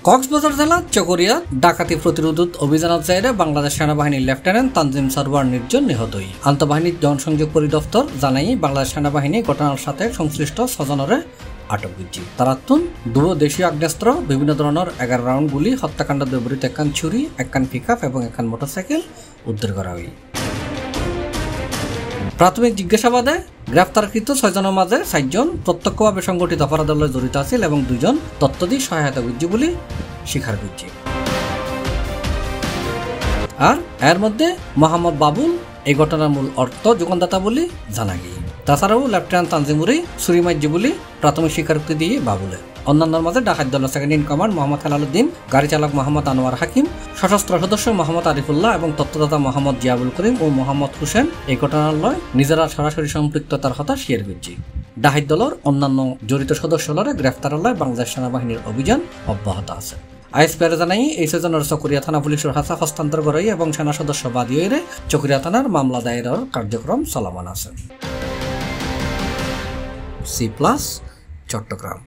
কক্সবাজার জেলা চকরিয়া ডাকাতি প্রতিরোধ অভিযানের জায়গায় বাংলাদেশ সেনাবাহিনীর লেফটেন্যান্ট তানজিম সারওয়ার নির্জন নিহতই। আন্তঃবাহিনীর জনসংযোগ পরিদপ্তর জানাই বাংলাদেশ সেনাবাহিনী ঘটনার সাথে সংশ্লিষ্ট স্বজনরে আটক করছে। তারাতুন দুটো দেশীয় আগ্নেয়াস্ত্র, বিভিন্ন ধরনের 11 রাউন্ড গুলি, হত্যাকাণ্ড ব্যবহৃত একখান ছুরি, একখান পিকআপ এবং একখান মোটরসাইকেল উদ্ধার করা হয়। প্রাথমিক জিজ্ঞাসাবাদে গ্রেফতারকৃত 6 জনের মাঝে 4 জন প্রত্যক্ষভাবে সংগঠিত অপরাধের লগে জড়িত আছিল এবং 2 জন তথ্য দিয়ে সহায়তা করছে বলে স্বীকার করছে। আর এর মধ্যে মোহাম্মদ বাবুল এই ঘটনার মূল অর্থ যোগানদাতা বলে জানা গিয়ে। তাছাড়াও লেফটেন্যান্ট তানজিমুরি সুরিমাজ্জি বলে প্রাথমিক স্বীকারোক্তি দিয়ে বাবুলে। অন্যান্যের মাঝে ডাকাত দলের second in command Mohammad Helaluddin, গাড়ি চালক মোহাম্মদ আনোয়ার হাকিম, সশস্ত্র সদস্য মোহাম্মদ আরিফুল্লাহ এবং তত্ত্বদাতা মোহাম্মদ জিয়াবুল করিম ও মোহাম্মদ হুসেন এই ঘটনার লয় নিজেরা সরাসরি সম্পৃক্ততার কথা শেয়ার করছে। ডাকাত দলের অন্যান্য জড়িত সদস্যরা গ্রেফতার লয় বাংলাদেশ সেনাবাহিনীর অভিযান অব্যাহত আছে। আইএসপিআর জানাই এই সেজনের চকরিয়া থানা পুলিশের হাতে হস্তান্তর করাই এবং সেনা সদস্য বাদী চকরিয়া থানার মামলা দায়েরের কার্যক্রম চলমান আছে। C+ চট্টগ্রাম।